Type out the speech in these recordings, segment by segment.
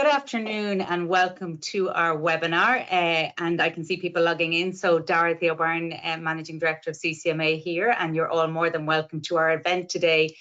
Good afternoon and welcome to our webinar. And I can see people logging in. So Dorothy O'Byrne, Managing Director of CCMA here, and you're all more than welcome to our event today,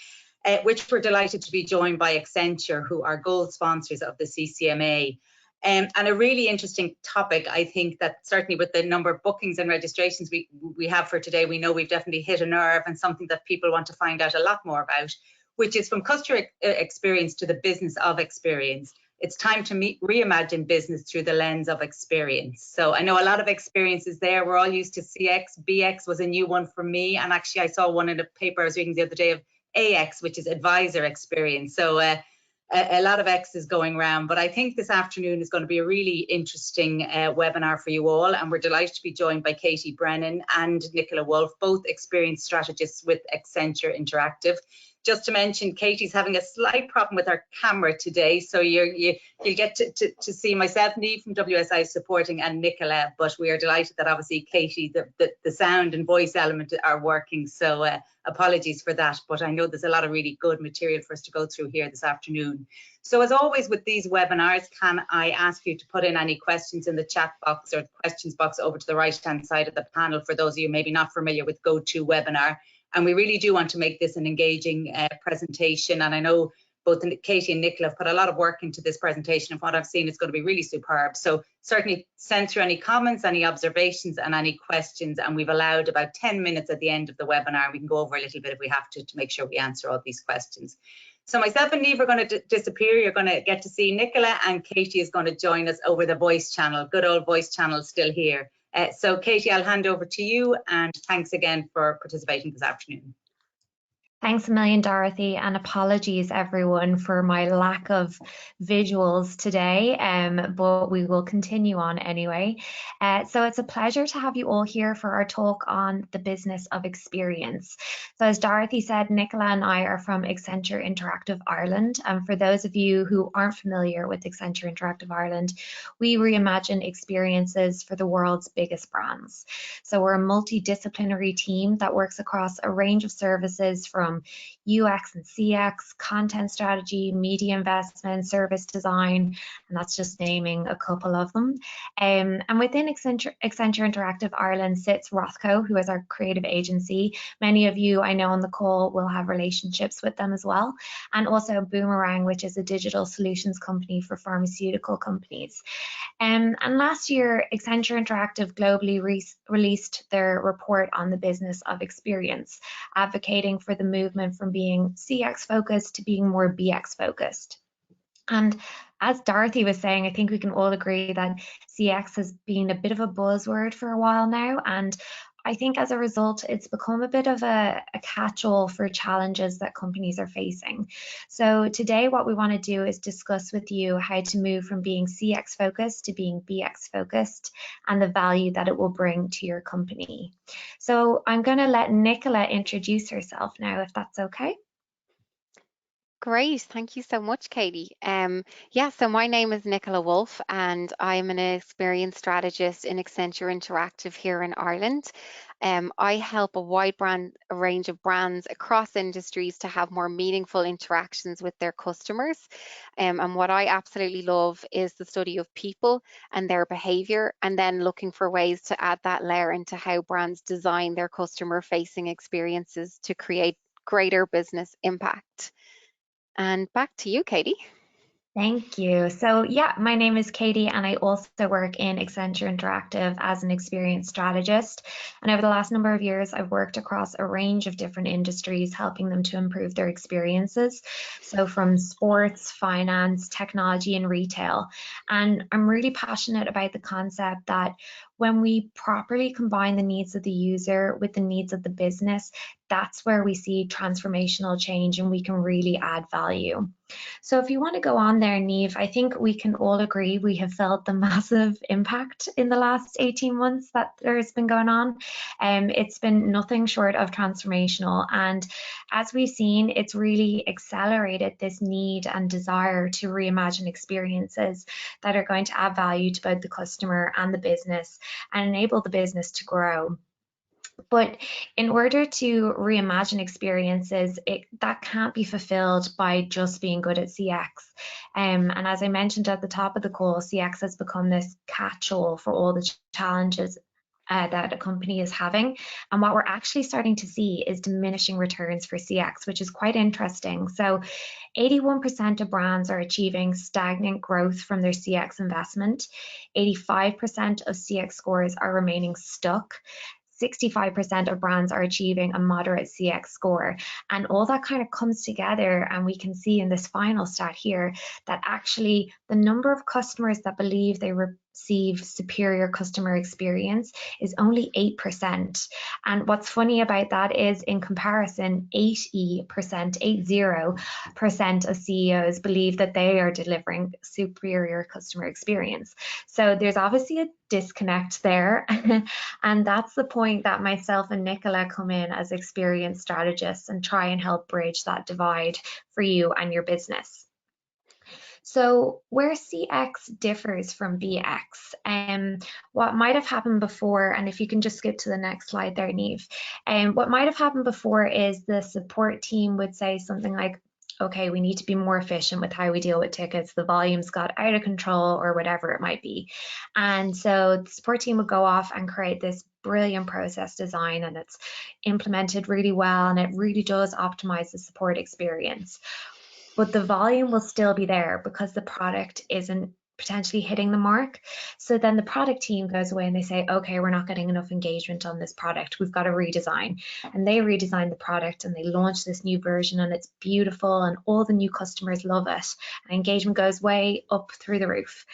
which we're delighted to be joined by Accenture, who are gold sponsors of the CCMA. And a really interesting topic, I think, that certainly with the number of bookings and registrations we have for today, we know we've definitely hit a nerve, and something that people want to find out a lot more about, which is from customer experience to the business of experience. It's time to reimagine business through the lens of experience. So I know a lot of experiences there. We're all used to CX. BX was a new one for me. And actually, I saw one in a paper I was reading the other day of AX, which is advisor experience. So a lot of X's going around. But I think this afternoon is going to be a really interesting webinar for you all. And we're delighted to be joined by Katie Brennan and Nicola Wolf, both experienced strategists with Accenture Interactive. Just to mention, Katie's having a slight problem with our camera today, so you'll get to see myself, Niamh from WSI supporting, and Nicola, but we are delighted that obviously Katie, the sound and voice element are working, so apologies for that, but I know there's a lot of really good material for us to go through here this afternoon. So as always with these webinars, can I ask you to put in any questions in the chat box or the questions box over to the right-hand side of the panel for those of you maybe not familiar with GoToWebinar. And we really do want to make this an engaging presentation. And I know both Katie and Nicola have put a lot of work into this presentation, and what I've seen is going to be really superb. So certainly send through any comments, any observations and any questions. And we've allowed about 10 minutes at the end of the webinar. We can go over a little bit if we have to make sure we answer all these questions. So myself and Niamh are going to disappear. You're going to get to see Nicola, and Katie is going to join us over the voice channel. Good old voice channel still here. So Katie, I'll hand over to you, and thanks again for participating this afternoon. Thanks a million, Dorothy, and apologies everyone for my lack of visuals today, but we will continue on anyway. So it's a pleasure to have you all here for our talk on the business of experience. So as Dorothy said, Nicola and I are from Accenture Interactive Ireland, and for those of you who aren't familiar with Accenture Interactive Ireland, we reimagine experiences for the world's biggest brands. So we're a multidisciplinary team that works across a range of services from UX and CX, content strategy, media investment, service design, and that's just naming a couple of them. And within Accenture Interactive Ireland sits Rothco, who is our creative agency. Many of you I know on the call will have relationships with them as well. And also Boomerang, which is a digital solutions company for pharmaceutical companies. And last year, Accenture Interactive globally released their report on the business of experience, advocating for the movement from being CX focused to being more BX focused. And as Dorothy was saying, I think we can all agree that CX has been a bit of a buzzword for a while now, and I think as a result, it's become a bit of a catch-all for challenges that companies are facing. So today, what we want to do is discuss with you how to move from being CX focused to being BX focused and the value that it will bring to your company. So I'm going to let Nicola introduce herself now, if that's okay. Great, thank you so much, Katie. So my name is Nicola Wolf, and I'm an experienced strategist in Accenture Interactive here in Ireland. I help a wide range of brands across industries to have more meaningful interactions with their customers. And what I absolutely love is the study of people and their behavior, and then looking for ways to add that layer into how brands design their customer-facing experiences to create greater business impact. And back to you, Katie. Thank you. So yeah, my name is Katie, and I also work in Accenture Interactive as an experienced strategist. And over the last number of years, I've worked across a range of different industries, helping them to improve their experiences. So from sports, finance, technology, and retail. And I'm really passionate about the concept that when we properly combine the needs of the user with the needs of the business, that's where we see transformational change and we can really add value. So if you want to go on there, Niamh, I think we can all agree we have felt the massive impact in the last 18 months that there's been going on. It's been nothing short of transformational. And as we've seen, it's really accelerated this need and desire to reimagine experiences that are going to add value to both the customer and the business and enable the business to grow. But in order to reimagine experiences, that can't be fulfilled by just being good at CX. And as I mentioned at the top of the call, CX has become this catch-all for all the challenges that a company is having. And what we're actually starting to see is diminishing returns for CX, which is quite interesting. So 81% of brands are achieving stagnant growth from their CX investment. 85% of CX scores are remaining stuck. 65% of brands are achieving a moderate CX score. And all that kind of comes together, and we can see in this final stat here that actually the number of customers that believe they receive superior customer experience is only 8%. And what's funny about that is, in comparison, 80% of CEOs believe that they are delivering superior customer experience. So there's obviously a disconnect there. And that's the point that myself and Nicola come in as experienced strategists and try and help bridge that divide for you and your business. So where CX differs from BX, what might have happened before, and if you can just skip to the next slide there, Niamh, what might have happened before is the support team would say something like, okay, we need to be more efficient with how we deal with tickets. The volumes got out of control or whatever it might be. And so the support team would go off and create this brilliant process design, and it's implemented really well, and it really does optimize the support experience. But the volume will still be there because the product isn't potentially hitting the mark. So then the product team goes away and they say, okay, we're not getting enough engagement on this product. We've got to redesign. And they redesign the product and they launch this new version, and it's beautiful and all the new customers love it. And engagement goes way up through the roof.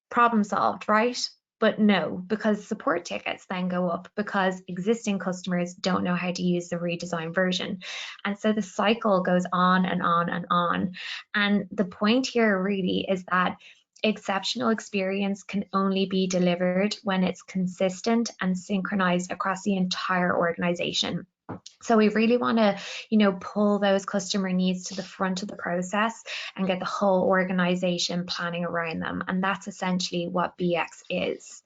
Problem solved, right? But no, because support tickets then go up because existing customers don't know how to use the redesigned version. And so the cycle goes on and on and on. And the point here really is that exceptional experience can only be delivered when it's consistent and synchronized across the entire organization. So we really want to, pull those customer needs to the front of the process and get the whole organization planning around them. And that's essentially what BX is.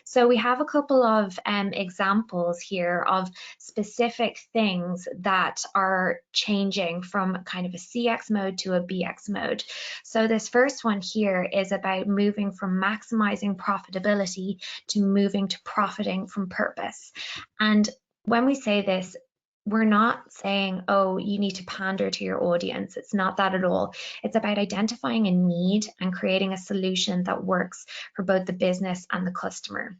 So we have a couple of examples here of specific things that are changing from kind of a CX mode to a BX mode. So this first one here is about moving from maximizing profitability to moving to profiting from purpose. And when we say this, we're not saying, oh, you need to pander to your audience. It's not that at all. It's about identifying a need and creating a solution that works for both the business and the customer.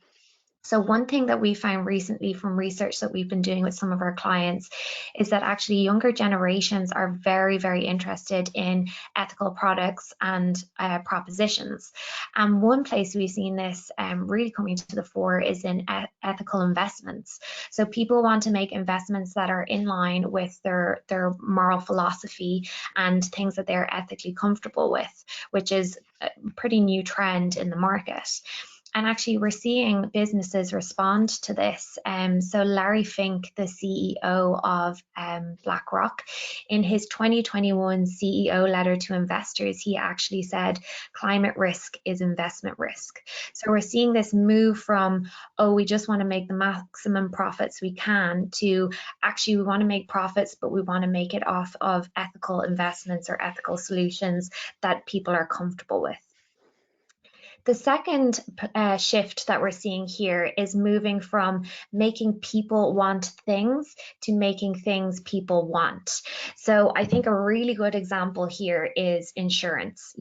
So one thing that we found recently from research that we've been doing with some of our clients is that actually younger generations are very, very interested in ethical products and propositions. And one place we've seen this really coming to the fore is in ethical investments. So people want to make investments that are in line with their moral philosophy and things that they're ethically comfortable with, which is a pretty new trend in the market. And actually, we're seeing businesses respond to this. So Larry Fink, the CEO of BlackRock, in his 2021 CEO letter to investors, he actually said climate risk is investment risk. So we're seeing this move from, oh, we just want to make the maximum profits we can, to actually we want to make profits, but we want to make it off of ethical investments or ethical solutions that people are comfortable with. The second shift that we're seeing here is moving from making people want things to making things people want. So I think a really good example here is insurance.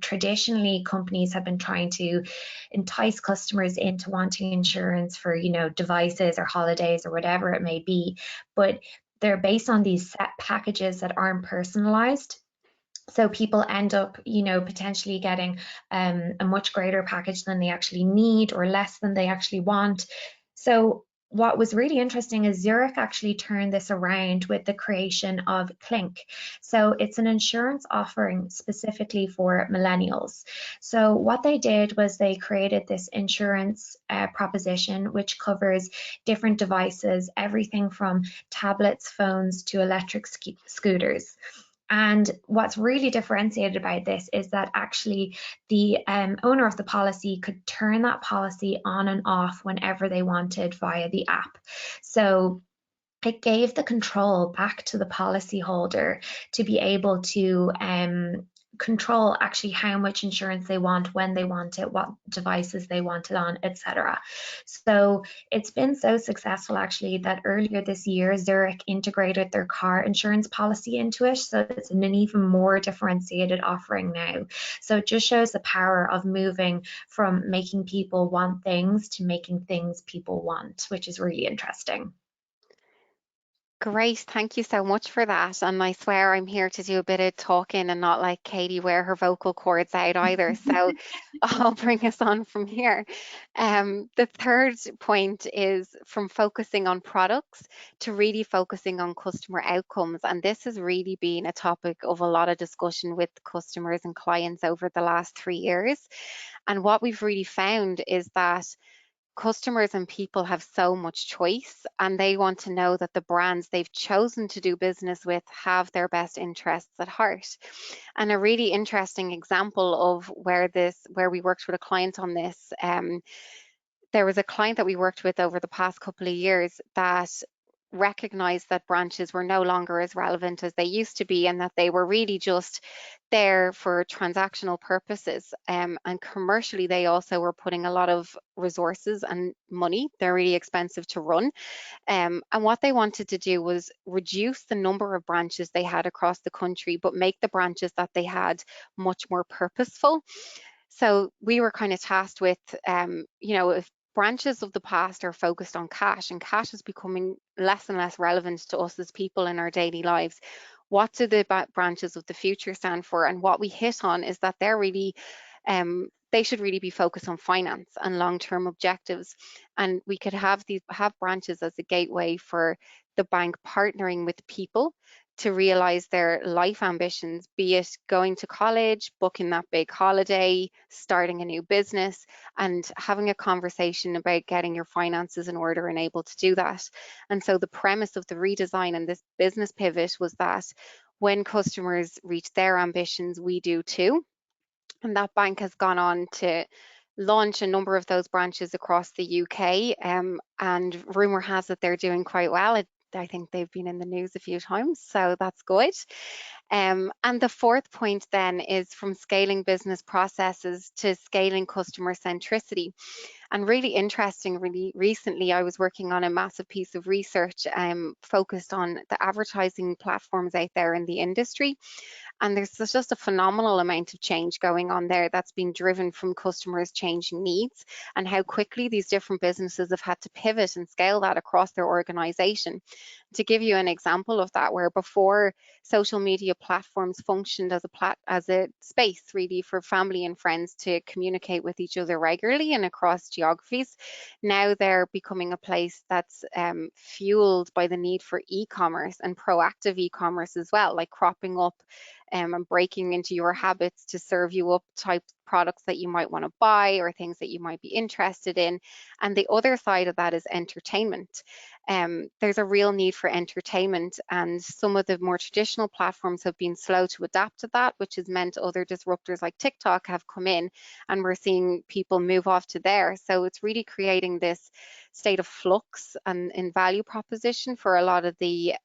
Traditionally companies have been trying to entice customers into wanting insurance for, devices or holidays or whatever it may be, but they're based on these set packages that aren't personalized. So people end up, potentially getting a much greater package than they actually need or less than they actually want. So what was really interesting is Zurich actually turned this around with the creation of Clink. So it's an insurance offering specifically for millennials. So what they did was they created this insurance proposition which covers different devices, everything from tablets, phones to electric scooters. And what's really differentiated about this is that actually the owner of the policy could turn that policy on and off whenever they wanted via the app. So it gave the control back to the policyholder to be able to control actually how much insurance they want, when they want it, what devices they want it on, etc. So it's been so successful actually that earlier this year Zurich integrated their car insurance policy into it, so it's an even more differentiated offering now. So it just shows the power of moving from making people want things to making things people want, which is really interesting. Great, thank you so much for that. And I swear I'm here to do a bit of talking and not like Katie wear her vocal cords out either. So I'll bring us on from here. The third point is from focusing on products to really focusing on customer outcomes. And this has really been a topic of a lot of discussion with customers and clients over the last 3 years. And what we've really found is that customers and people have so much choice, and they want to know that the brands they've chosen to do business with have their best interests at heart. And a really interesting example of where we worked with a client on this, there was a client that we worked with over the past couple of years that recognized that branches were no longer as relevant as they used to be, and that they were really just there for transactional purposes. And commercially, they also were putting a lot of resources and money. They're really expensive to run. And what they wanted to do was reduce the number of branches they had across the country, but make the branches that they had much more purposeful. So we were kind of tasked with, if branches of the past are focused on cash, and cash is becoming less and less relevant to us as people in our daily lives, what do the branches of the future stand for? And what we hit on is that they're really, they should really be focused on finance and long-term objectives. And we could have branches as a gateway for the bank partnering with people to realize their life ambitions, be it going to college, booking that big holiday, starting a new business, and having a conversation about getting your finances in order and able to do that. And so the premise of the redesign and this business pivot was that when customers reach their ambitions, we do too. And that bank has gone on to launch a number of those branches across the UK, and rumour has that they're doing quite well. I think they've been in the news a few times, so that's good. And the fourth point then is from scaling business processes to scaling customer centricity. And really interesting, really recently, I was working on a massive piece of research focused on the advertising platforms out there in the industry. And there's just a phenomenal amount of change going on there that's been driven from customers' changing needs, and how quickly these different businesses have had to pivot and scale that across their organization. To give you an example of that, where before social media platforms functioned as a space really for family and friends to communicate with each other regularly and across geographies, now they're becoming a place that's fueled by the need for e-commerce and proactive e-commerce as well, like cropping up and breaking into your habits to serve you up type products that you might want to buy or things that you might be interested in. And the other side of that is entertainment. There's a real need for entertainment, and some of the more traditional platforms have been slow to adapt to that, which has meant other disruptors like TikTok have come in, and we're seeing people move off to there. So it's really creating this state of flux and in value proposition for a lot of the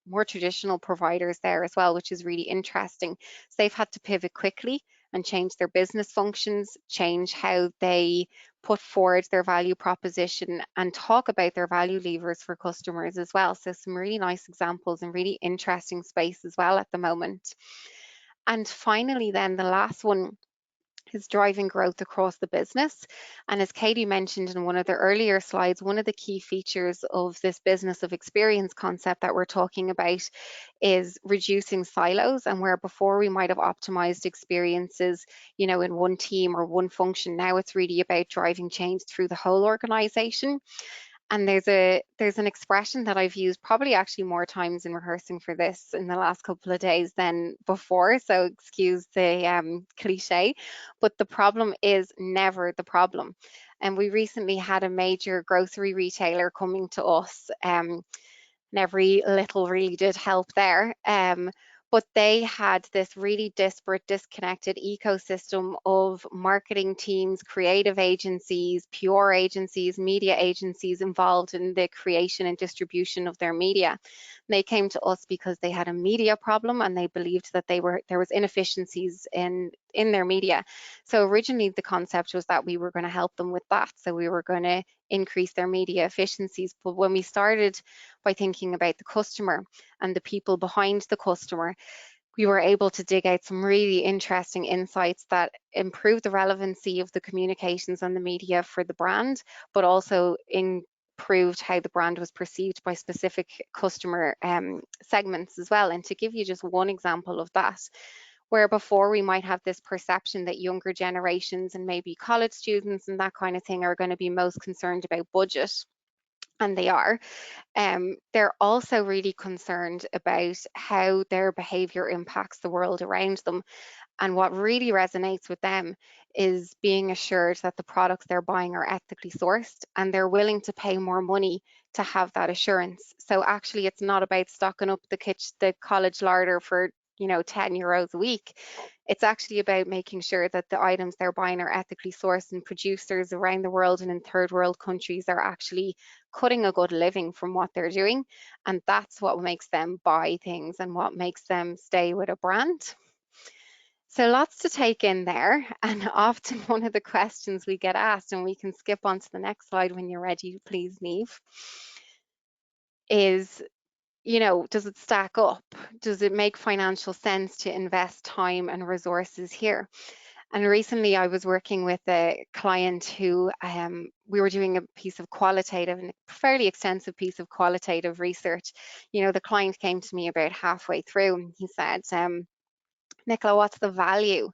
more traditional providers there as well, which is really interesting. So they've had to pivot quickly and change their business functions, change how they put forward their value proposition, and talk about their value levers for customers as well. So some really nice examples and really interesting space as well at the moment. And finally, then the last one is driving growth across the business. And as Katie mentioned in one of the earlier slides, one of the key features of this business of experience concept that we're talking about is reducing silos. And where before we might have optimized experiences, in one team or one function, now it's really about driving change through the whole organization. And there's an expression that I've used probably actually more times in rehearsing for this in the last couple of days than before, so excuse the cliche, but the problem is never the problem. And we recently had a major grocery retailer coming to us, and every little really did help there. but they had this really disparate, disconnected ecosystem of marketing teams, creative agencies, PR agencies, media agencies involved in the creation and distribution of their media. They came to us because they had a media problem and they believed that there was inefficiencies in their media. So originally the concept was that we were going to help them with that. So we were going to increase their media efficiencies. But when we started by thinking about the customer and the people behind the customer, we were able to dig out some really interesting insights that improved the relevancy of the communications and the media for the brand, but also improved how the brand was perceived by specific customer segments as well. And to give you just one example of that, where before we might have this perception that younger generations and maybe college students and that kind of thing are going to be most concerned about budget, and they are, they're also really concerned about how their behavior impacts the world around them. And what really resonates with them is being assured that the products they're buying are ethically sourced, and they're willing to pay more money to have that assurance. So actually, it's not about stocking up the college larder for 10 euros a week. It's actually about making sure that the items they're buying are ethically sourced, and producers around the world and in third world countries are actually cutting a good living from what they're doing. And that's what makes them buy things and what makes them stay with a brand. So lots to take in there. And often one of the questions we get asked, and we can skip on to the next slide when you're ready, please, Niamh, is, does it stack up? Does it make financial sense to invest time and resources here? And recently I was working with a client who we were doing a piece of qualitative and fairly extensive piece of qualitative research. The client came to me about halfway through and he said, Nicola, what's the value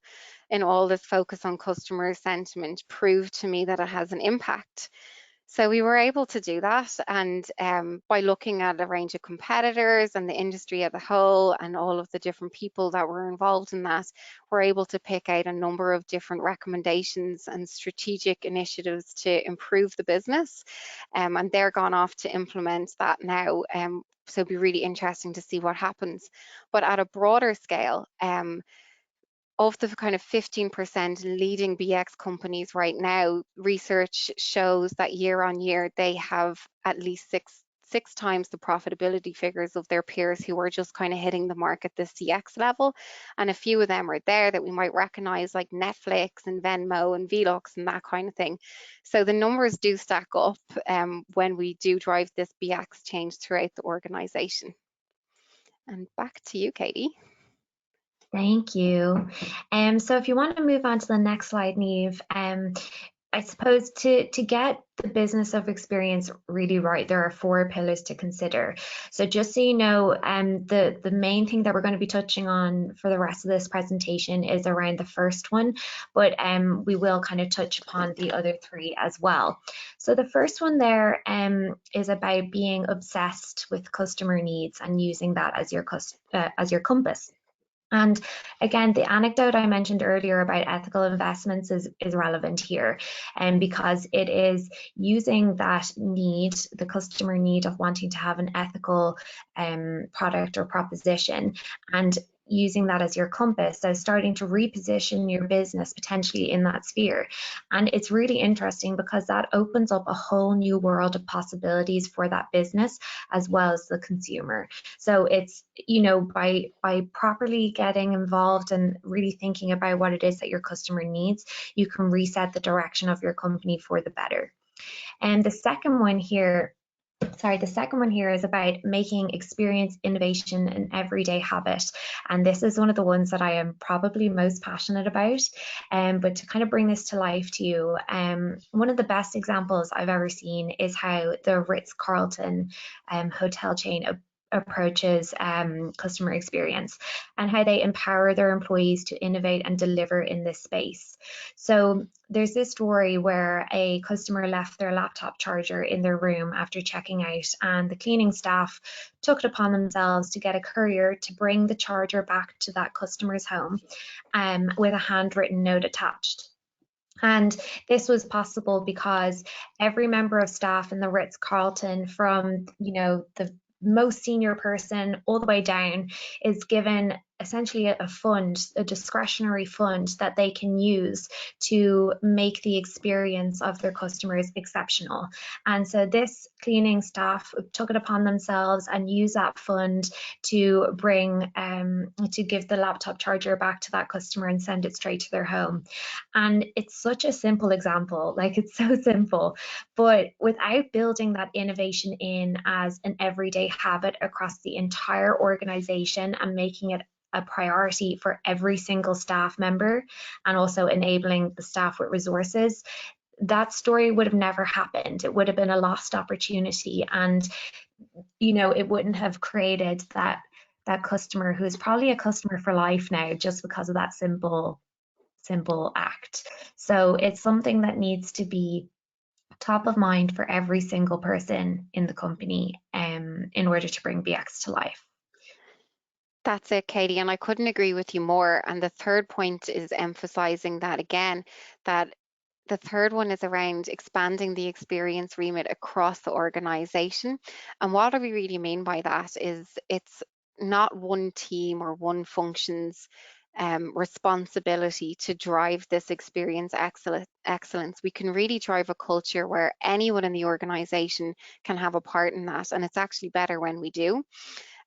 in all this focus on customer sentiment? Prove to me that it has an impact. So we were able to do that, and by looking at a range of competitors and the industry as a whole and all of the different people that were involved in that, we're able to pick out a number of different recommendations and strategic initiatives to improve the business, and they're gone off to implement that now. So it'll be really interesting to see what happens. But at a broader scale, of the kind of 15% leading BX companies right now, research shows that year on year they have at least six times the profitability figures of their peers who are just kind of hitting the mark at the CX level. And a few of them are there that we might recognize, like Netflix and Venmo and Velux and that kind of thing. So the numbers do stack up when we do drive this BX change throughout the organization. And back to you, Katie. Thank you. So if you want to move on to the next slide, Niamh, I suppose to get the business of experience really right, there are 4 pillars to consider. So just so you know, the main thing that we're going to be touching on for the rest of this presentation is around the first one, but we will kind of touch upon the other 3 as well. So the first one there is about being obsessed with customer needs and using that as your compass. And again, the anecdote I mentioned earlier about ethical investments is relevant here, because it is using that need, the customer need of wanting to have an ethical product or proposition, and using that as your compass, so starting to reposition your business potentially in that sphere. And it's really interesting because that opens up a whole new world of possibilities for that business as well as the consumer. So it's, by properly getting involved and really thinking about what it is that your customer needs, you can reset the direction of your company for the better. And the second one here is about making experience innovation an everyday habit. And this is one of the ones that I am probably most passionate about. But to kind of bring this to life to you, one of the best examples I've ever seen is how the Ritz-Carlton hotel chain approaches customer experience and how they empower their employees to innovate and deliver in this space. So there's this story where a customer left their laptop charger in their room after checking out, and the cleaning staff took it upon themselves to get a courier to bring the charger back to that customer's home with a handwritten note attached. And this was possible because every member of staff in the Ritz-Carlton, from the most senior person all the way down, is given essentially a fund, a discretionary fund that they can use to make the experience of their customers exceptional. And so this cleaning staff took it upon themselves and used that fund to bring to give the laptop charger back to that customer and send it straight to their home. And it's such a simple example, like it's so simple, but without building that innovation in as an everyday habit across the entire organization and making it a priority for every single staff member, and also enabling the staff with resources, that story would have never happened. It would have been a lost opportunity, and it wouldn't have created that customer who is probably a customer for life now just because of that simple act. So it's something that needs to be top of mind for every single person in the company in order to bring BX to life. That's it, Katie, and I couldn't agree with you more. And the third point is emphasizing that again, that the third one is around expanding the experience remit across the organization. And what do we really mean by that is it's not one team or one function's responsibility to drive this experience excellence. We can really drive a culture where anyone in the organization can have a part in that, and it's actually better when we do.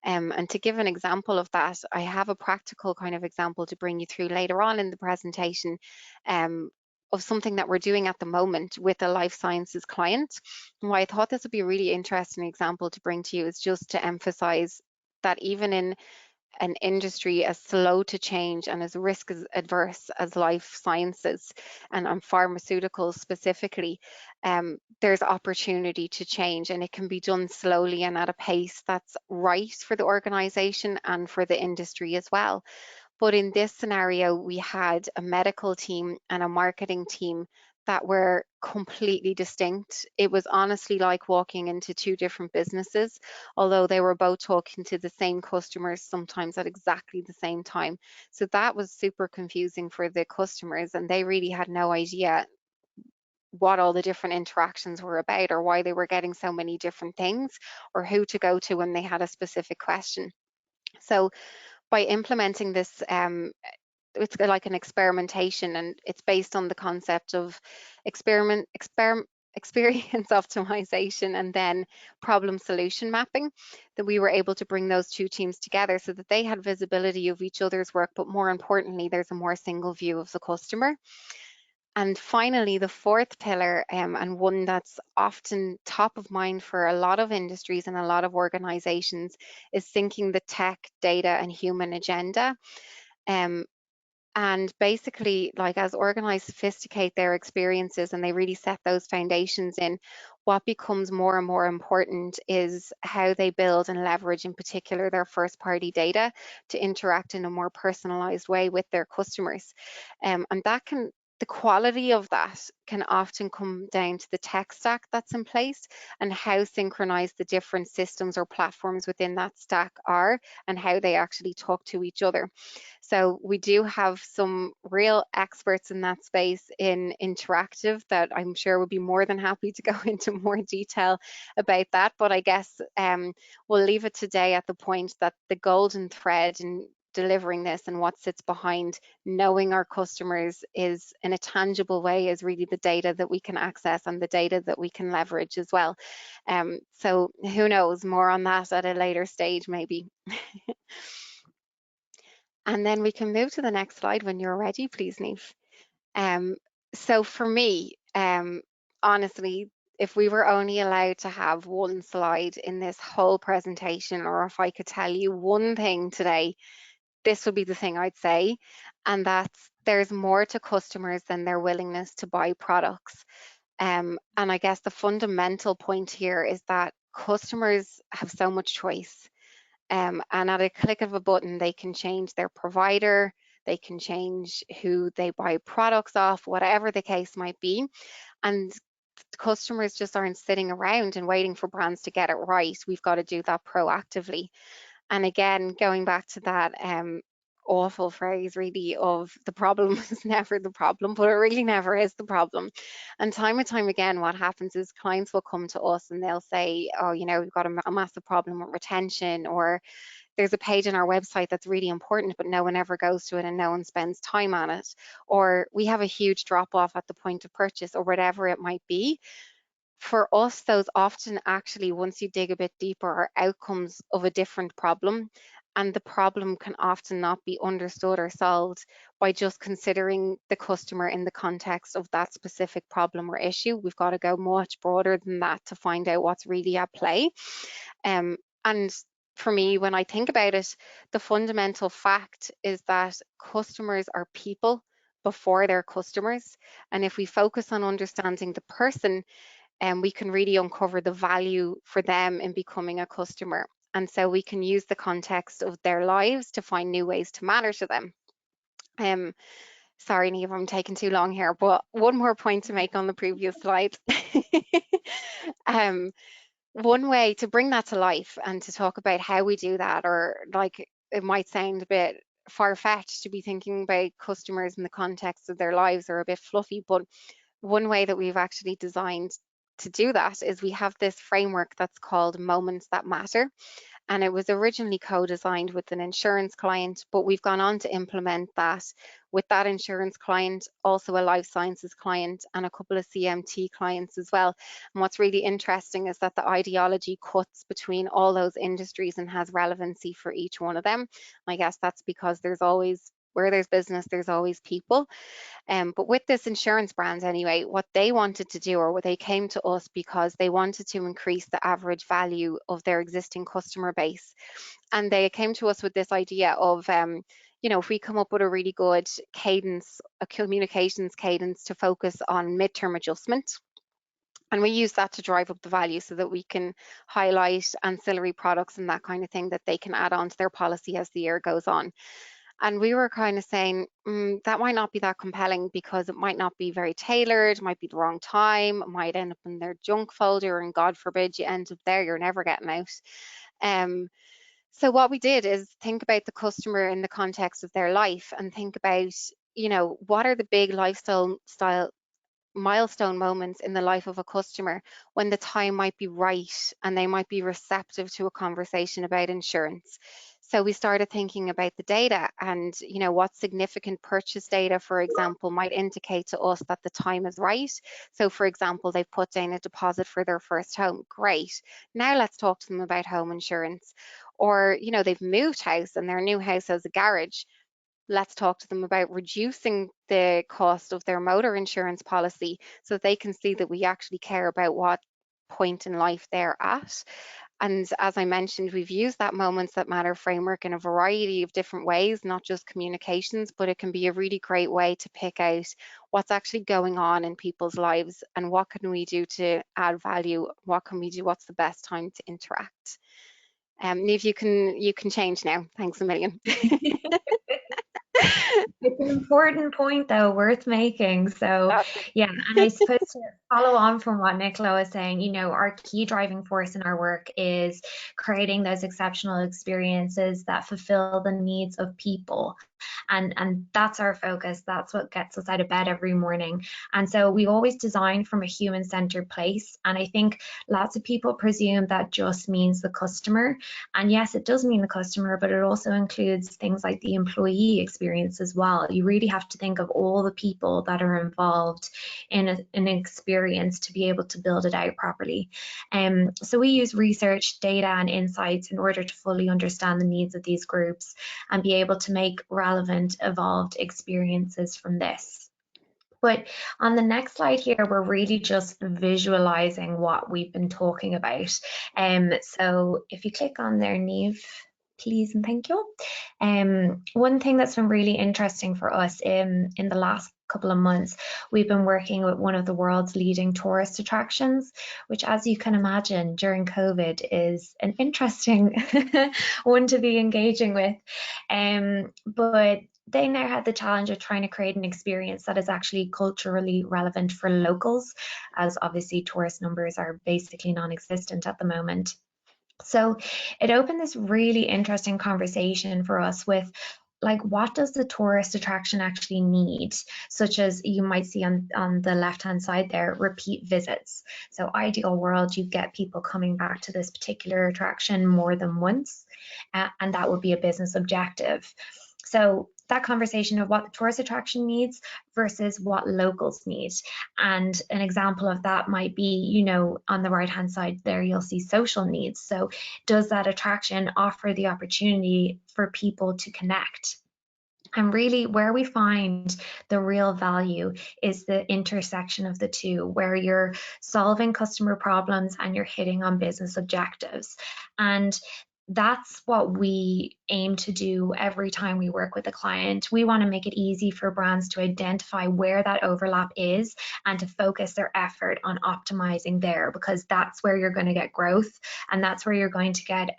And to give an example of that, I have a practical kind of example to bring you through later on in the presentation of something that we're doing at the moment with a life sciences client. And why I thought this would be a really interesting example to bring to you is just to emphasize that even in an industry as slow to change and as risk adverse as life sciences and pharmaceuticals specifically, there's opportunity to change, and it can be done slowly and at a pace that's right for the organization and for the industry as well. But in this scenario, we had a medical team and a marketing team that were completely distinct. It was honestly like walking into two different businesses, although they were both talking to the same customers, sometimes at exactly the same time. So that was super confusing for the customers, and they really had no idea what all the different interactions were about, or why they were getting so many different things, or who to go to when they had a specific question. So by implementing this, it's like an experimentation, and it's based on the concept of experience optimization and then problem solution mapping, that we were able to bring those two teams together so that they had visibility of each other's work, but more importantly, there's a more single view of the customer. And finally, the fourth pillar, and one that's often top of mind for a lot of industries and a lot of organizations, is thinking the tech, data, and human agenda. And basically, like, as organized sophisticate their experiences and they really set those foundations in, what becomes more and more important is how they build and leverage, in particular, their first party data to interact in a more personalized way with their customers. And that can, the quality of that can often come down to the tech stack that's in place and how synchronized the different systems or platforms within that stack are, and how they actually talk to each other. So we do have some real experts in that space in interactive that I'm sure would be more than happy to go into more detail about that. But I guess we'll leave it today at the point that the golden thread in delivering this and what sits behind knowing our customers is in a tangible way is really the data that we can access and the data that we can leverage as well. So who knows, more on that at a later stage maybe. And then we can move to the next slide when you're ready, please, Neve. So for me, honestly, if we were only allowed to have one slide in this whole presentation, or if I could tell you one thing today, this would be the thing I'd say, and that's there's more to customers than their willingness to buy products. And I guess the fundamental point here is that customers have so much choice. And at a click of a button, they can change their provider, they can change who they buy products off, whatever the case might be. And customers just aren't sitting around and waiting for brands to get it right. We've got to do that proactively. And again, going back to that awful phrase really of the problem is never the problem, but it really never is the problem. And time again, what happens is clients will come to us and they'll say, oh, we've got a massive problem with retention, or there's a page on our website that's really important, but no one ever goes to it and no one spends time on it. Or we have a huge drop off at the point of purchase, or whatever it might be. For us, those often actually, once you dig a bit deeper, are outcomes of a different problem. And the problem can often not be understood or solved by just considering the customer in the context of that specific problem or issue. We've got to go much broader than that to find out what's really at play. And for me, when I think about it, the fundamental fact is that customers are people before they're customers. And if we focus on understanding the person, we can really uncover the value for them in becoming a customer. And so we can use the context of their lives to find new ways to matter to them. Sorry, Niamh, I'm taking too long here, but one more point to make on the previous slide. One way to bring that to life and to talk about how we do that, or like it might sound a bit far-fetched to be thinking about customers in the context of their lives, or a bit fluffy, but one way that we've actually designed to do that is we have this framework that's called Moments That Matter. And it was originally co-designed with an insurance client, but we've gone on to implement that with that insurance client, also a life sciences client, and a couple of CMT clients as well. And what's really interesting is that the ideology cuts between all those industries and has relevancy for each one of them. I guess that's because there's always, where there's business, there's always people. But with this insurance brand anyway, what they wanted to do, or what they came to us because they wanted to increase the average value of their existing customer base. And they came to us with this idea of, if we come up with a really good cadence, a communications cadence to focus on midterm adjustment, and we use that to drive up the value so that we can highlight ancillary products and that kind of thing that they can add on to their policy as the year goes on. And we were kind of saying, that might not be that compelling because it might not be very tailored, might be the wrong time, it might end up in their junk folder, and God forbid you end up there, you're never getting out. So what we did is think about the customer in the context of their life, and think about, what are the big lifestyle milestone moments in the life of a customer when the time might be right and they might be receptive to a conversation about insurance. So we started thinking about the data, and what significant purchase data, for example, might indicate to us that the time is right. So for example, they've put down a deposit for their first home. Great. Now let's talk to them about home insurance. Or they've moved house and their new house has a garage. Let's talk to them about reducing the cost of their motor insurance policy so that they can see that we actually care about what point in life they're at. And as I mentioned, we've used that Moments That Matter framework in a variety of different ways, not just communications, but it can be a really great way to pick out what's actually going on in people's lives and what can we do to add value, what can we do, what's the best time to interact. Niamh, you can change now. Thanks a million. It's an important point, though, worth making. So, yeah, and I suppose to follow on from what Nicola was saying, our key driving force in our work is creating those exceptional experiences that fulfill the needs of people. And that's our focus. That's what gets us out of bed every morning. And so we always design from a human-centered place. And I think lots of people presume that just means the customer. And yes, it does mean the customer, but it also includes things like the employee experience as well. You really have to think of all the people that are involved in an experience to be able to build it out properly. So we use research, data, and insights in order to fully understand the needs of these groups and be able to make relevant, evolved experiences from this. But on the next slide here, we're really just visualizing what we've been talking about. So if you click on there, Niamh, please and thank you. One thing that's been really interesting for us in the last couple of months, we've been working with one of the world's leading tourist attractions, which, as you can imagine, during COVID is an interesting one to be engaging with. But they now had the challenge of trying to create an experience that is actually culturally relevant for locals, as obviously tourist numbers are basically non-existent at the moment. So it opened this really interesting conversation for us with like, what does the tourist attraction actually need? Such as you might see on the left-hand side there, repeat visits. So ideal world, you get people coming back to this particular attraction more than once, and that would be a business objective. So that conversation of what the tourist attraction needs versus what locals need. And an example of that might be, you know, on the right hand side there, you'll see social needs. So does that attraction offer the opportunity for people to connect? And really where we find the real value is the intersection of the two, where you're solving customer problems and you're hitting on business objectives. And that's what we aim to do every time we work with a client. We want to make it easy for brands to identify where that overlap is and to focus their effort on optimizing there, because that's where you're going to get growth, and that's where you're going to get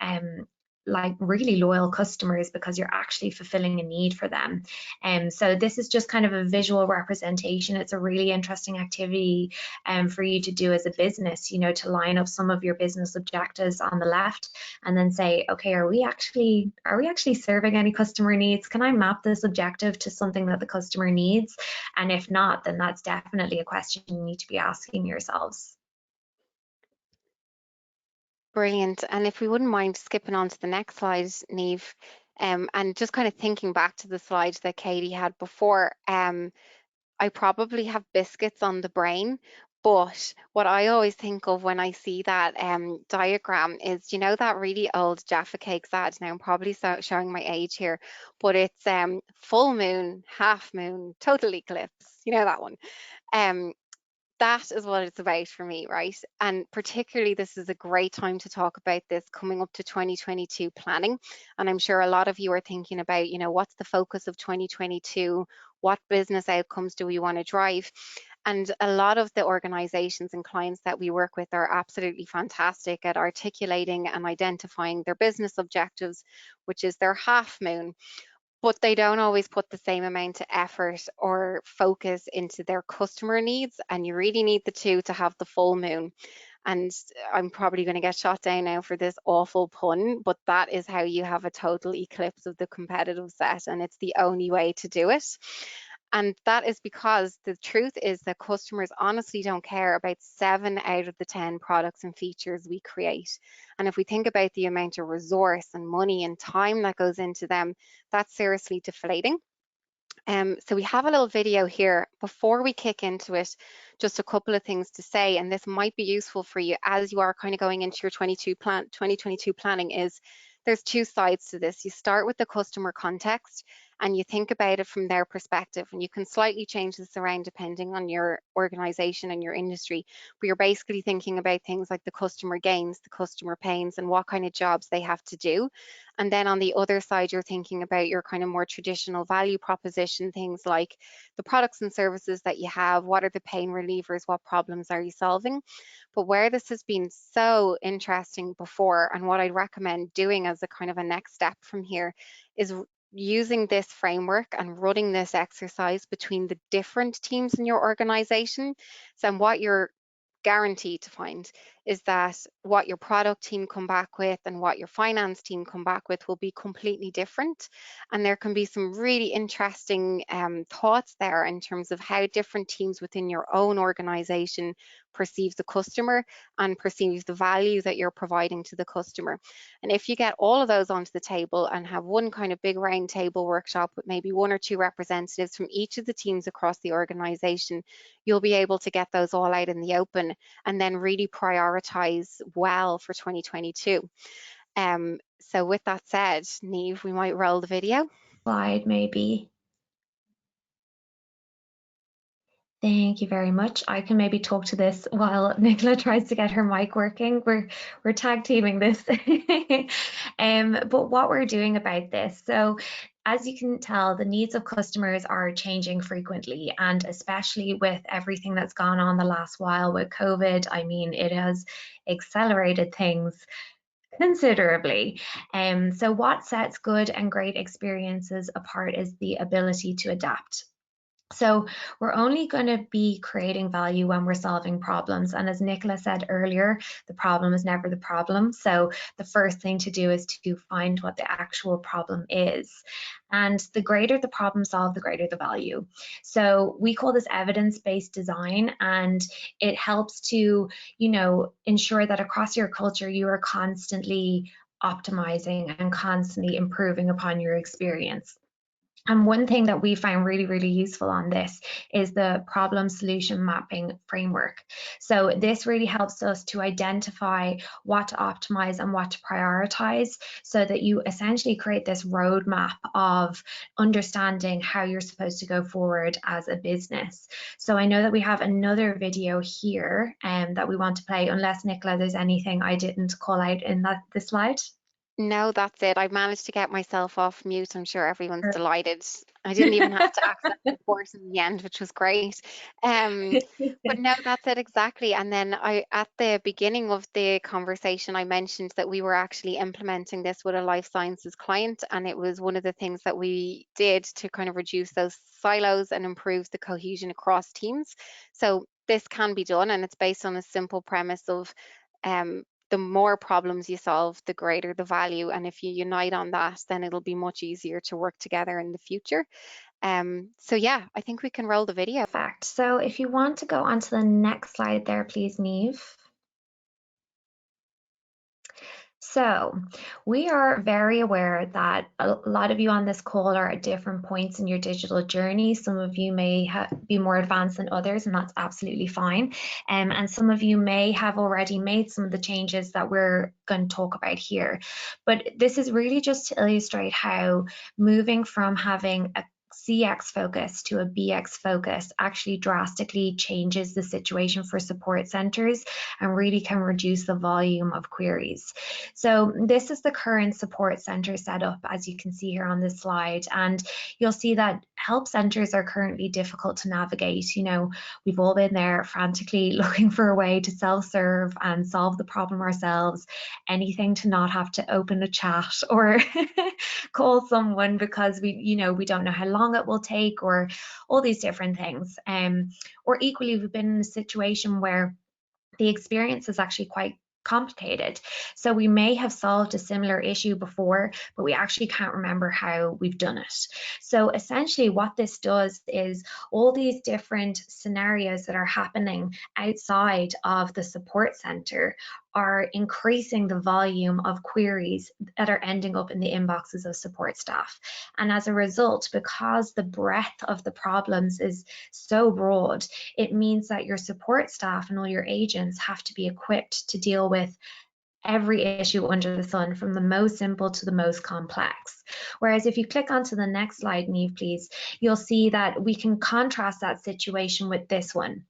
like really loyal customers, because you're actually fulfilling a need for them. So this is just kind of a visual representation. It's a really interesting activity for you to do as a business, you know, to line up some of your business objectives on the left and then say, okay, are we actually serving any customer needs? Can I map this objective to something that the customer needs? And if not, then that's definitely a question you need to be asking yourselves. Brilliant. And if we wouldn't mind skipping on to the next slide, Niamh, and just kind of thinking back to the slide that Katie had before, I probably have biscuits on the brain, but what I always think of when I see that diagram is, you know, that really old Jaffa Cakes ad. Now I'm probably showing my age here, but it's full moon, half moon, total eclipse. You know that one. Um, that is what it's about for me, right? And particularly, this is a great time to talk about this coming up to 2022 planning. And I'm sure a lot of you are thinking about, you know, what's the focus of 2022? What business outcomes do we want to drive? And a lot of the organizations and clients that we work with are absolutely fantastic at articulating and identifying their business objectives, which is their half moon, but they don't always put the same amount of effort or focus into their customer needs. And you really need the two to have the full moon. And I'm probably going to get shot down now for this awful pun, but that is how you have a total eclipse of the competitive set, and it's the only way to do it. And that is because the truth is that customers honestly don't care about 7 out of the 10 products and features we create. And if we think about the amount of resource and money and time that goes into them, that's seriously deflating. So we have a little video here. Before we kick into it, just a couple of things to say, and this might be useful for you as you are kind of going into your 2022 planning, is there's two sides to this. You start with the customer context and you think about it from their perspective, and you can slightly change this around depending on your organization and your industry, but you're basically thinking about things like the customer gains, the customer pains, and what kind of jobs they have to do. And then on the other side, you're thinking about your kind of more traditional value proposition, things like the products and services that you have, what are the pain relievers, what problems are you solving? But where this has been so interesting before, and what I'd recommend doing as a kind of a next step from here, is using this framework and running this exercise between the different teams in your organization. So what you're guaranteed to find is that what your product team come back with and what your finance team come back with will be completely different. And there can be some really interesting thoughts there in terms of how different teams within your own organization perceive the customer and perceive the value that you're providing to the customer. And if you get all of those onto the table and have one kind of big round table workshop with maybe 1 or 2 representatives from each of the teams across the organization, you'll be able to get those all out in the open and then really prioritize well for 2022. So with that said, Niamh, we might roll the video. Slide maybe. Thank you very much. I can maybe talk to this while Nicola tries to get her mic working. We're tag teaming this. But what we're doing about this, so as you can tell, the needs of customers are changing frequently, and especially with everything that's gone on the last while with COVID, I mean, it has accelerated things considerably. So what sets good and great experiences apart is the ability to adapt. So we're only going to be creating value when we're solving problems. And as Nicola said earlier, the problem is never the problem. So the first thing to do is to find what the actual problem is. And the greater the problem solved, the greater the value. So we call this evidence-based design, and it helps to, ensure that across your culture, you are constantly optimizing and constantly improving upon your experience. And one thing that we find really, really useful on this is the problem solution mapping framework. So this really helps us to identify what to optimize and what to prioritize, so that you essentially create this roadmap of understanding how you're supposed to go forward as a business. So I know that we have another video here that we want to play, unless Nicola, there's anything I didn't call out in this slide. No, that's it. I managed to get myself off mute. I'm sure everyone's delighted. I didn't even have to access the course in the end, which was great. Um, but no, that's it exactly. And then at the beginning of the conversation, I mentioned that we were actually implementing this with a life sciences client, and it was one of the things that we did to kind of reduce those silos and improve the cohesion across teams. So this can be done, and it's based on a simple premise of the more problems you solve, the greater the value. And if you unite on that, then it'll be much easier to work together in the future. So yeah, I think we can roll the video. Perfect. So if you want to go on to the next slide there, please, Neve. So we are very aware that a lot of you on this call are at different points in your digital journey. Some of you may be more advanced than others, and that's absolutely fine. And some of you may have already made some of the changes that we're going to talk about here. But this is really just to illustrate how moving from having a CX focus to a BX focus actually drastically changes the situation for support centers and really can reduce the volume of queries. So this is the current support center setup, as you can see here on this slide. And you'll see that help centers are currently difficult to navigate. We've all been there frantically looking for a way to self-serve and solve the problem ourselves, anything to not have to open a chat or call someone because we don't know how long it will take, or all these different things. Or equally, we've been in a situation where the experience is actually quite complicated. So we may have solved a similar issue before, but we actually can't remember how we've done it. So essentially what this does is all these different scenarios that are happening outside of the support center are increasing the volume of queries that are ending up in the inboxes of support staff. And as a result, because the breadth of the problems is so broad, it means that your support staff and all your agents have to be equipped to deal with every issue under the sun, from the most simple to the most complex. Whereas if you click onto the next slide, Neve, please, you'll see that we can contrast that situation with this one.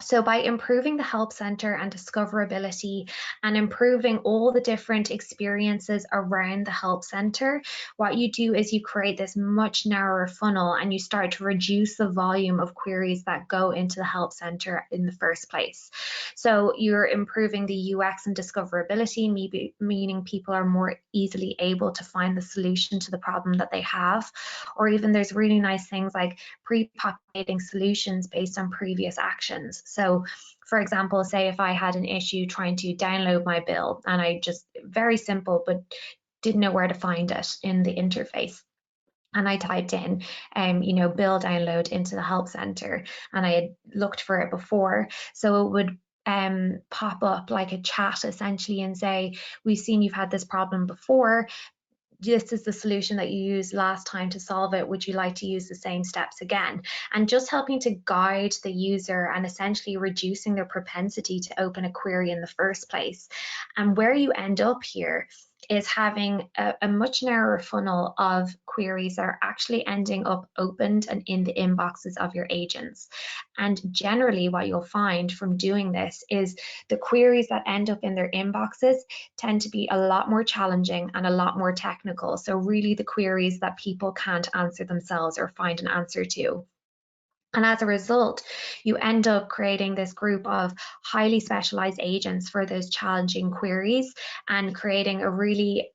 So by improving the help center and discoverability and improving all the different experiences around the help center, what you do is you create this much narrower funnel and you start to reduce the volume of queries that go into the help center in the first place. So you're improving the UX and discoverability, meaning people are more easily able to find the solution to the problem that they have. Or even there's really nice things like pre-populating solutions based on previous actions. So for example, say if I had an issue trying to download my bill and I just, very simple, but didn't know where to find it in the interface. And I typed in, bill download into the help center, and I had looked for it before. So it would pop up like a chat essentially and say, we've seen you've had this problem before. This is the solution that you used last time to solve it. Would you like to use the same steps again? And just helping to guide the user and essentially reducing their propensity to open a query in the first place. And where you end up here is having a much narrower funnel of queries that are actually ending up opened and in the inboxes of your agents. And generally what you'll find from doing this is the queries that end up in their inboxes tend to be a lot more challenging and a lot more technical. So really the queries that people can't answer themselves or find an answer to. And as a result, you end up creating this group of highly specialized agents for those challenging queries, and creating a really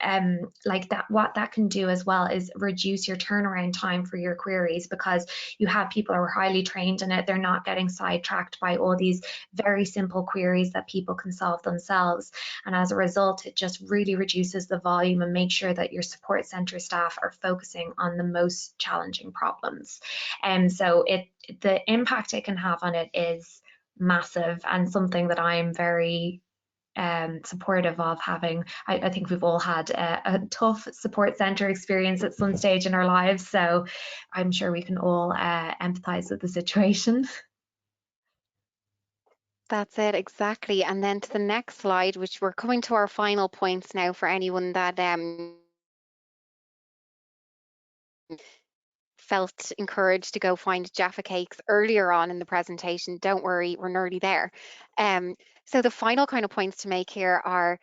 like that. What that can do as well is reduce your turnaround time for your queries, because you have people who are highly trained in it. They're not getting sidetracked by all these very simple queries that people can solve themselves. And as a result, it just really reduces the volume and makes sure that your support center staff are focusing on the most challenging problems. And so the impact it can have on it is massive, and something that I'm very supportive of having. I think we've all had a tough support center experience at some stage in our lives, so I'm sure we can all empathize with the situation. That's it, exactly. And then to the next slide, which we're coming to our final points now for anyone that felt encouraged to go find Jaffa Cakes earlier on in the presentation. Don't worry, we're nearly there. So the final kind of points to make here are,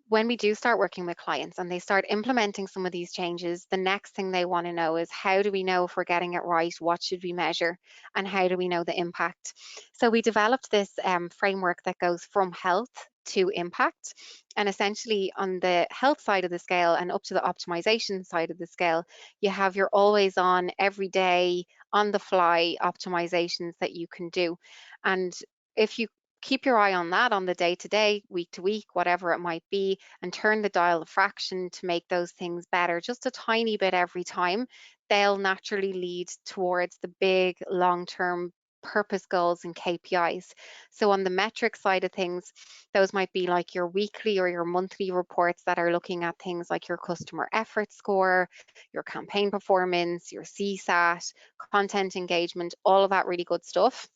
when we do start working with clients and they start implementing some of these changes, the next thing they want to know is, how do we know if we're getting it right? What should we measure? And how do we know the impact? So we developed this framework that goes from health to impact. And essentially, on the health side of the scale and up to the optimization side of the scale, you have your always on, everyday, on the fly optimizations that you can do. And if you keep your eye on that on the day to day, week to week, whatever it might be, and turn the dial a fraction to make those things better, just a tiny bit every time, they'll naturally lead towards the big long-term purpose goals and KPIs. So on the metric side of things, those might be like your weekly or your monthly reports that are looking at things like your customer effort score, your campaign performance, your CSAT, content engagement, all of that really good stuff.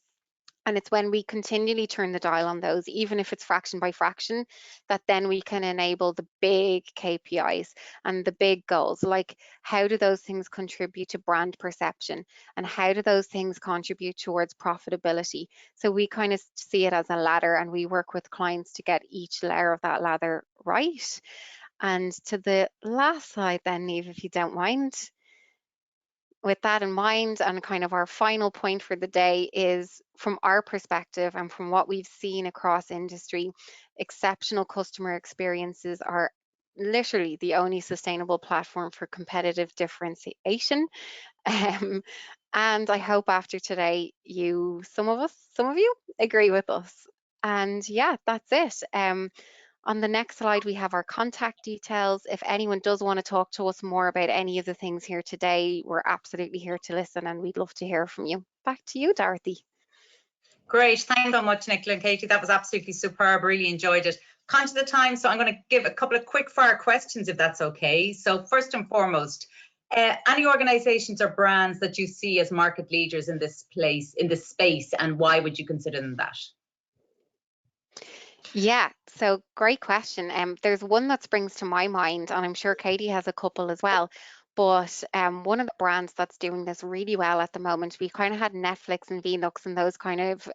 And it's when we continually turn the dial on those, even if it's fraction by fraction, that then we can enable the big KPIs and the big goals. Like, how do those things contribute to brand perception? And how do those things contribute towards profitability? So we kind of see it as a ladder, and we work with clients to get each layer of that ladder right. And to the last slide then, Niamh, if you don't mind. With that in mind, and kind of our final point for the day is, from our perspective and from what we've seen across industry, exceptional customer experiences are literally the only sustainable platform for competitive differentiation. Um, and I hope after today, some of you agree with us. And yeah, that's it. On the next slide, we have our contact details. If anyone does want to talk to us more about any of the things here today, we're absolutely here to listen, and we'd love to hear from you. Back to you, Dorothy. Great. Thanks so much, Nicola and Katie. That was absolutely superb. Really enjoyed it. Conscious of the time, so I'm going to give a couple of quick fire questions, if that's okay. So first and foremost, any organizations or brands that you see as market leaders in this space, and why would you consider them that? Yeah, so great question. There's one that springs to my mind, and I'm sure Katie has a couple as well. But one of the brands that's doing this really well at the moment, we kind of had Netflix and Velux and those kind of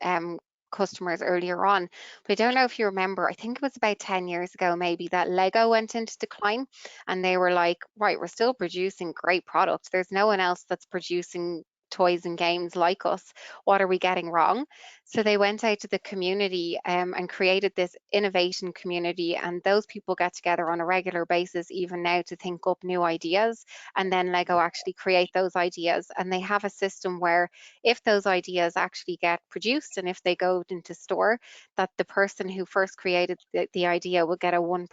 customers earlier on. But I don't know if you remember, I think it was about 10 years ago maybe, that Lego went into decline, and they were like, right, we're still producing great products. There's no one else that's producing toys and games like us. What are we getting wrong? So they went out to the community and created this innovation community, and those people get together on a regular basis even now to think up new ideas, and then Lego actually create those ideas. And they have a system where, if those ideas actually get produced and if they go into store, that the person who first created the idea will get a 1%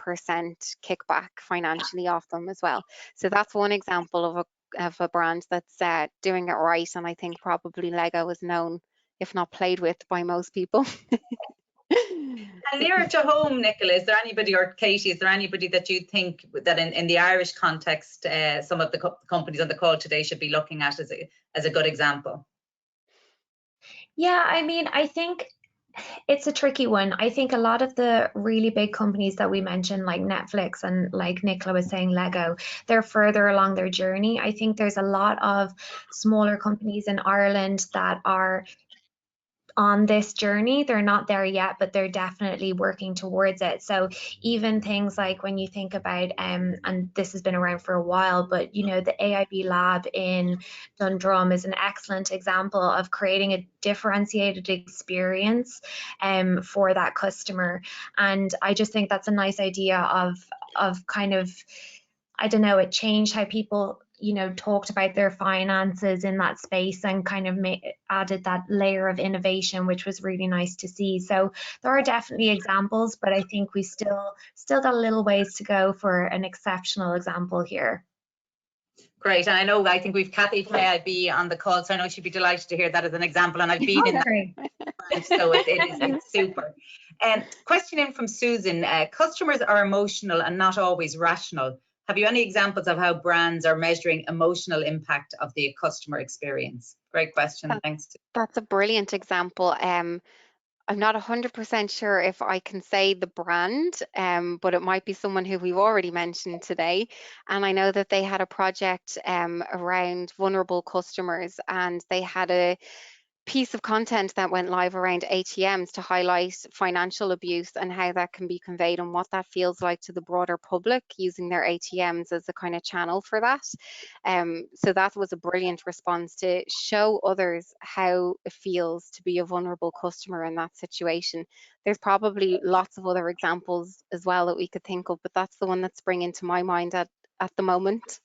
kickback financially off them as well. So that's one example of a brand that's doing it right, and I think probably Lego is known, if not played with, by most people. And nearer to home, Nicola, is there anybody, or Katie, is there anybody that you think that in the Irish context, some of the companies on the call today should be looking at as a good example? Yeah, I mean, I think it's a tricky one. I think a lot of the really big companies that we mentioned, like Netflix and, like Nicola was saying, Lego, they're further along their journey. I think there's a lot of smaller companies in Ireland that are on this journey. They're not there yet, but they're definitely working towards it. So even things like when you think about, and this has been around for a while, but you know, the AIB lab in Dundrum is an excellent example of creating a differentiated experience for that customer. And I just think that's a nice idea of kind of, I don't know, it changed how people, you know, talked about their finances in that space, and kind of added that layer of innovation, which was really nice to see. So there are definitely examples, but I think we still got a little ways to go for an exceptional example here. Great. And I think we've Kathy from AIB on the call, so I know she'd be delighted to hear that as an example. And I've been in that, so it's super. Question in from Susan. Customers are emotional and not always rational. Have you any examples of how brands are measuring emotional impact of the customer experience? Great question. Thanks. That's a brilliant example. I'm not 100% sure if I can say the brand, but it might be someone who we've already mentioned today. And I know that they had a project around vulnerable customers, and they had a piece of content that went live around ATMs to highlight financial abuse and how that can be conveyed and what that feels like to the broader public using their ATMs as a kind of channel for that. So that was a brilliant response to show others how it feels to be a vulnerable customer in that situation. There's probably lots of other examples as well that we could think of, but that's the one that's springing to my mind at the moment.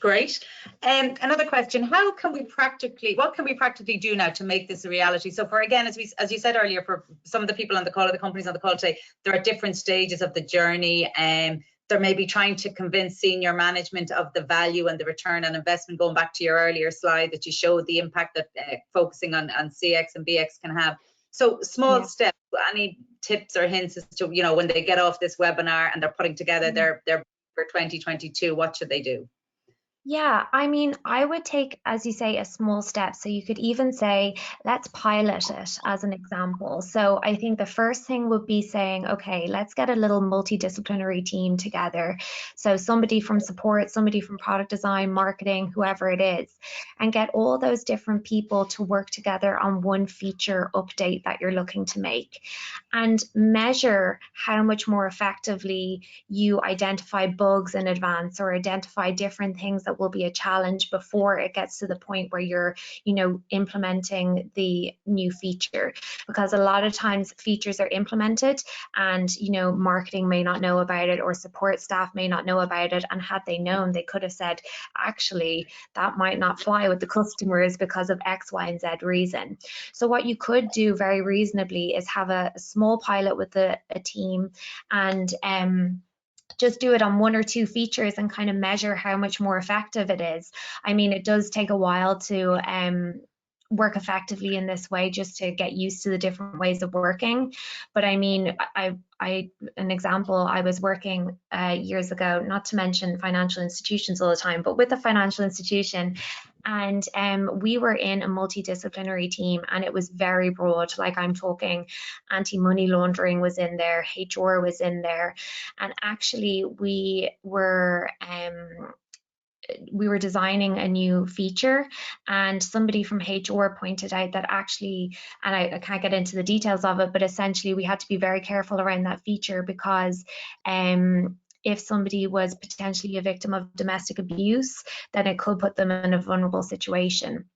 Great. Another question: what can we practically do now to make this a reality? So for, again, as you said earlier, for some of the people on the call, or the companies on the call today, there are different stages of the journey, and they're maybe trying to convince senior management of the value and the return on investment, going back to your earlier slide that you showed the impact that focusing on CX and BX can have. So small steps, any tips or hints as to, you know, when they get off this webinar and they're putting together their for 2022, what should they do? Yeah, I mean, I would take, as you say, a small step. So you could even say, let's pilot it as an example. So I think the first thing would be saying, okay, let's get a little multidisciplinary team together. So somebody from support, somebody from product design, marketing, whoever it is, and get all those different people to work together on one feature update that you're looking to make, and measure how much more effectively you identify bugs in advance, or identify different things that will be a challenge before it gets to the point where you're, you know, implementing the new feature. Because a lot of times features are implemented and, you know, marketing may not know about it, or support staff may not know about it, and had they known, they could have said, actually, that might not fly with the customers because of X, Y, and Z reason. So what you could do very reasonably is have a small pilot with a team, and just do it on one or two features and kind of measure how much more effective it is. I mean, it does take a while to work effectively in this way, just to get used to the different ways of working. But I mean, an example, I was working years ago, not to mention financial institutions all the time, but with a financial institution, and we were in a multidisciplinary team, and it was very broad. Like, I'm talking anti-money laundering was in there, HR was in there, and actually we were designing a new feature, and somebody from HR pointed out that actually, and I can't get into the details of it, but essentially we had to be very careful around that feature, because if somebody was potentially a victim of domestic abuse, then it could put them in a vulnerable situation.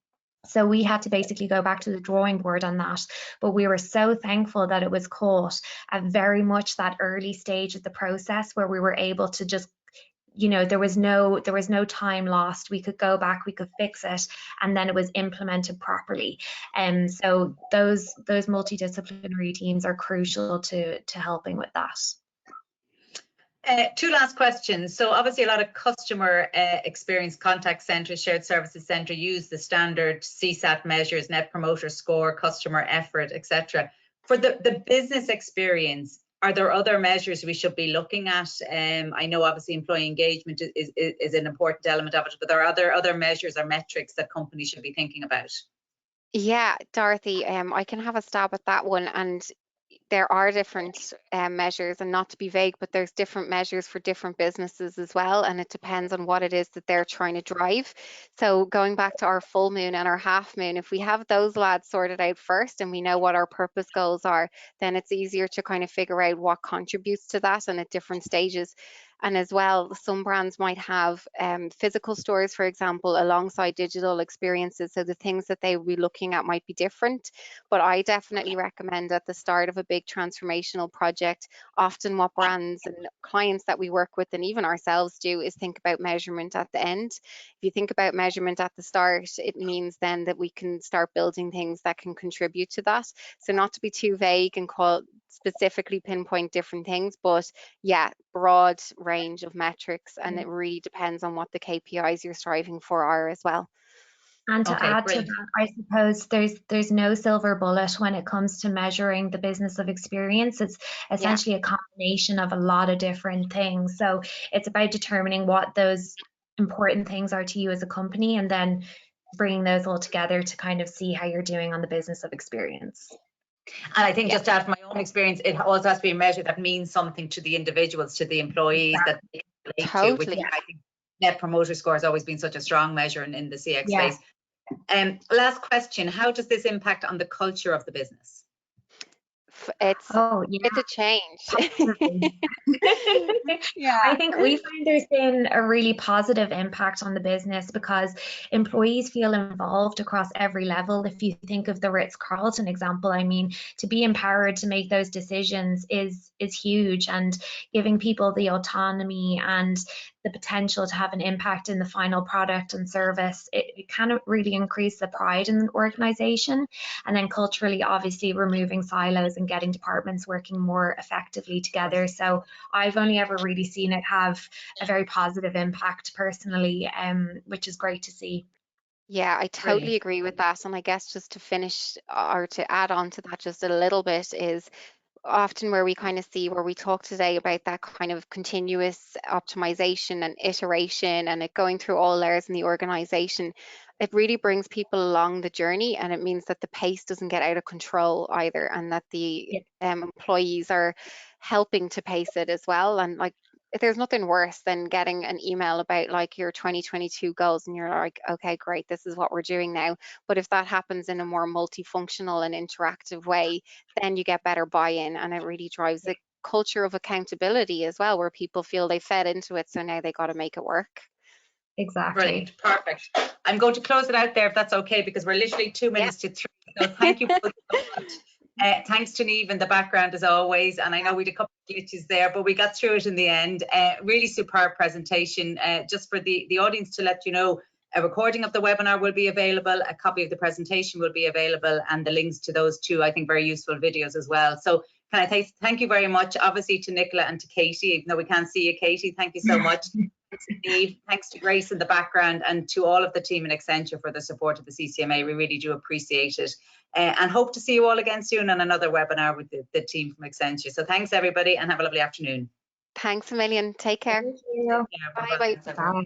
So we had to basically go back to the drawing board on that. But we were so thankful that it was caught at very much that early stage of the process, where we were able to just, you know, there was no time lost. We could go back, we could fix it, and then it was implemented properly. And so those multidisciplinary teams are crucial to helping with that. Two last questions. So obviously a lot of customer experience contact centers, shared services center use the standard CSAT measures, net promoter score, customer effort, etc. For the business experience, are there other measures we should be looking at? I know obviously employee engagement is an important element of it, but there are other measures or metrics that companies should be thinking about. Yeah, Dorothy, I can have a stab at that one. And there are different measures, and not to be vague, but there's different measures for different businesses as well, and it depends on what it is that they're trying to drive. So going back to our full moon and our half moon, if we have those lads sorted out first and we know what our purpose goals are, then it's easier to kind of figure out what contributes to that and at different stages. And as well, some brands might have physical stores, for example, alongside digital experiences. So the things that they will be looking at might be different. But I definitely recommend at the start of a big transformational project, often what brands and clients that we work with and even ourselves do is think about measurement at the end. If you think about measurement at the start, it means then that we can start building things that can contribute to that. So not to be too vague and call specifically pinpoint different things, but yeah, broad range of metrics, and it really depends on what the KPIs you're striving for are as well. And to Okay, add brilliant. to that, I suppose there's no silver bullet when it comes to measuring the business of experience. It's essentially a combination of a lot of different things. So it's about determining what those important things are to you as a company, and then bringing those all together to kind of see how you're doing on the business of experience. And I think just out of my own experience, it also has to be a measure that means something to the individuals, to the employees, that they can relate to, which I think Net Promoter Score has always been such a strong measure in the CX space. Last question, how does this impact on the culture of the business? It's a change. I think we find there's been a really positive impact on the business because employees feel involved across every level. If you think of the Ritz-Carlton example, I mean, to be empowered to make those decisions is huge, and giving people the autonomy and the potential to have an impact in the final product and service, it kind of really increase the pride in the organization. And then culturally, obviously, removing silos and getting departments working more effectively together. So I've only ever really seen it have a very positive impact personally, which is great to see. Yeah, I totally agree with that. And I guess just to finish or to add on to that just a little bit is often where we kind of see where we talk today about that kind of continuous optimization and iteration and it going through all layers in the organization, it really brings people along the journey, and it means that the pace doesn't get out of control either, and that the employees are helping to pace it as well. And like, there's nothing worse than getting an email about like your 2022 goals and you're like, okay, great, this is what we're doing now. But if that happens in a more multifunctional and interactive way, then you get better buy-in, and it really drives a culture of accountability as well, where people feel they fed into it, so now they got to make it work. Exactly. Brilliant, perfect. I'm going to close it out there if that's okay, because we're literally 2 minutes to 3. So thank you both so much. Thanks to Niamh in the background as always, and I know we had a couple of glitches there, but we got through it in the end. Really superb presentation. Just for the audience to let you know, a recording of the webinar will be available, a copy of the presentation will be available, and the links to those two, I think, very useful videos as well. So can I thank you very much, obviously, to Nicola and to Katie, even though we can't see you, Katie. Thank you so much. Thanks to Niamh, thanks to Grace in the background, and to all of the team in Accenture for the support of the CCMA. We really do appreciate it. And hope to see you all again soon on another webinar with the team from Accenture. So thanks, everybody, and have a lovely afternoon. Thanks a million. Take care. Thank you. Bye-bye. Bye.